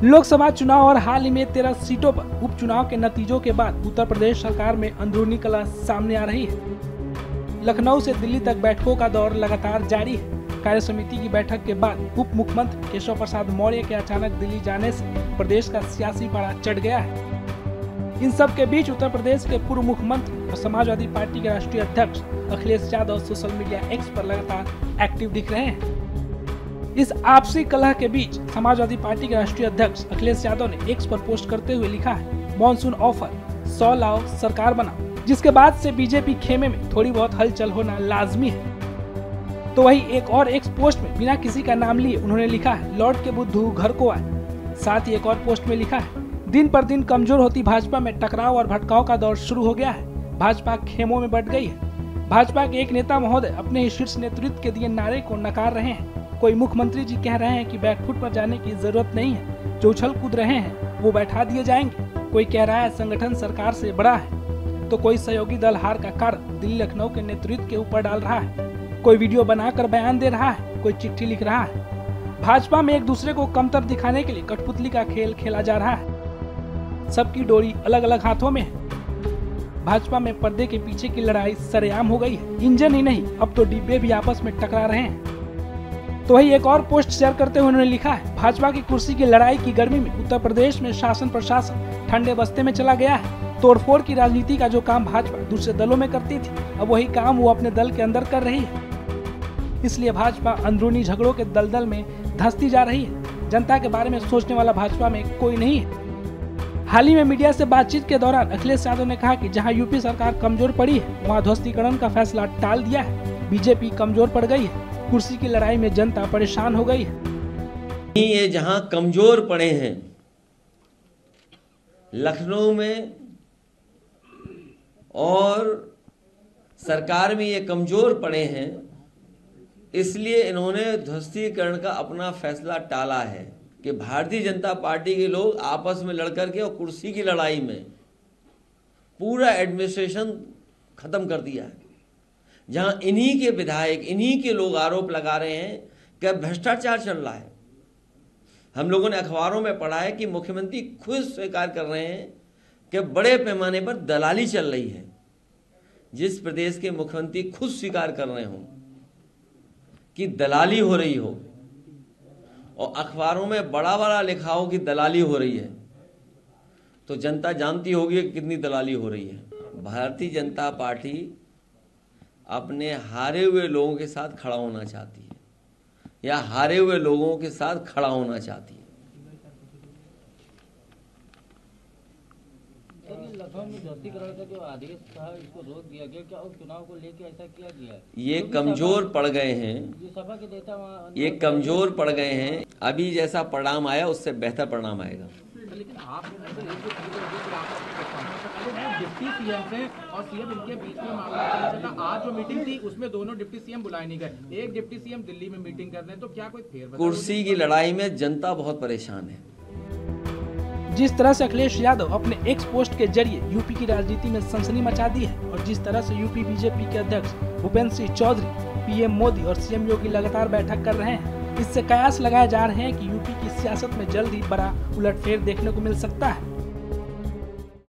लोकसभा चुनाव और हाल ही में 13 सीटों पर उपचुनाव के नतीजों के बाद उत्तर प्रदेश सरकार में अंदरूनी कलह सामने आ रही है। लखनऊ से दिल्ली तक बैठकों का दौर लगातार जारी है। कार्य समिति की बैठक के बाद उप मुख्यमंत्री केशव प्रसाद मौर्य के अचानक दिल्ली जाने से प्रदेश का सियासी पारा चढ़ गया है। इन सब के बीच उत्तर प्रदेश के पूर्व मुख्यमंत्री और समाजवादी पार्टी के राष्ट्रीय अध्यक्ष Akhilesh Yadav social media x पर लगातार एक्टिव दिख रहे हैं। इस आपसी कलह के बीच समाजवादी पार्टी के राष्ट्रीय अध्यक्ष अखिलेश यादव ने एक्स पर पोस्ट करते हुए लिखा है, मॉनसून ऑफर 100 लाओ सरकार बनाओ। जिसके बाद से बीजेपी खेमे में थोड़ी बहुत हलचल होना लाजमी है। तो वही एक और एक्स पोस्ट में बिना किसी का नाम लिए उन्होंने लिखा है, लौट के बुद्धू घर को आए। साथ ही एक और पोस्ट में लिखा है, दिन पर दिन कमजोर होती भाजपा में टकराव और भटकाव का दौर शुरू हो गया है। भाजपा खेमों में बट गई है। भाजपा के एक नेता महोदय अपने ही शीर्ष नेतृत्व के दिए नारे को नकार रहे हैं। कोई मुख्यमंत्री जी कह रहे हैं कि बैकफुट पर जाने की जरूरत नहीं है, जो उछल कूद रहे हैं वो बैठा दिए जाएंगे। कोई कह रहा है संगठन सरकार से बड़ा है, तो कोई सहयोगी दल हार का कारण दिल्ली लखनऊ के नेतृत्व के ऊपर डाल रहा है। कोई वीडियो बनाकर बयान दे रहा है, कोई चिट्ठी लिख रहा है। भाजपा में एक दूसरे को कमतर दिखाने के लिए कठपुतली का खेल खेला जा रहा है। सबकी डोरी अलग अलग हाथों में है। भाजपा में पर्दे के पीछे की लड़ाई सरेआम हो गई है। इंजन ही नहीं, अब तो डिब्बे भी आपस में टकरा रहे हैं। तो वही एक और पोस्ट शेयर करते हुए उन्होंने लिखा है, भाजपा की कुर्सी की लड़ाई की गर्मी में उत्तर प्रदेश में शासन प्रशासन ठंडे बस्ते में चला गया है। तोड़फोड़ की राजनीति का जो काम भाजपा दूसरे दलों में करती थी, अब वही काम वो अपने दल के अंदर कर रही है। इसलिए भाजपा अंदरूनी झगड़ों के दलदल में धंसती जा रही है। जनता के बारे में सोचने वाला भाजपा में कोई नहीं है। हाल ही में मीडिया से बातचीत के दौरान अखिलेश यादव ने कहा कि जहां यूपी सरकार कमजोर पड़ी है, वहां ध्वस्तीकरण का फैसला टाल दिया है। बीजेपी कमजोर पड़ गई है। कुर्सी की लड़ाई में जनता परेशान हो गई है। ये जहां कमजोर पड़े हैं, लखनऊ में और सरकार में ये कमजोर पड़े हैं, इसलिए इन्होंने ध्वस्तीकरण का अपना फैसला टाला है कि भारतीय जनता पार्टी के लोग आपस में लड़कर के और कुर्सी की लड़ाई में पूरा एडमिनिस्ट्रेशन खत्म कर दिया है। जहां इन्हीं के विधायक, इन्हीं के लोग आरोप लगा रहे हैं कि भ्रष्टाचार चल रहा है। हम लोगों ने अखबारों में पढ़ा है कि मुख्यमंत्री खुद स्वीकार कर रहे हैं कि बड़े पैमाने पर दलाली चल रही है। जिस प्रदेश के मुख्यमंत्री खुद स्वीकार कर रहे हों कि दलाली हो रही हो और अखबारों में बड़ा बड़ा लिखा हो कि दलाली हो रही है, तो जनता जानती होगी कि कितनी दलाली हो रही है। भारतीय जनता पार्टी अपने हारे हुए लोगों के साथ खड़ा होना चाहती है या हारे हुए लोगों के साथ खड़ा होना चाहती है। लखनऊ में ध्वस्तीकरण का जो आदेश था, इसको रोक दिया गया, क्या उस चुनाव को लेकर ऐसा किया गया है? ये कमजोर पड़ गए हैं, सभा के नेता वहाँ ये कमजोर पड़ गए हैं। अभी जैसा परिणाम आया उससे बेहतर परिणाम आएगा। लेकिन आप डिप्टी सीएम से और सीएम इनके बीच में मामला चला। आज जो मीटिंग थी उसमें दोनों डिप्टी सीएम बुलाए नहीं गए। एक डिप्टी सीएम दिल्ली में मीटिंग कर रहे हैं, तो क्या कोई फेरबदल? कुर्सी की लड़ाई में जनता बहुत परेशान है। जिस तरह से अखिलेश यादव अपने एक्स पोस्ट के जरिए यूपी की राजनीति में सनसनी मचा दी है और जिस तरह से यूपी बीजेपी के अध्यक्ष भूपेंद्र सिंह चौधरी, पीएम मोदी और सीएम योगी लगातार बैठक कर रहे हैं, इससे कयास लगाए जा रहे हैं कि यूपी की सियासत में जल्द ही बड़ा उलटफेर देखने को मिल सकता है।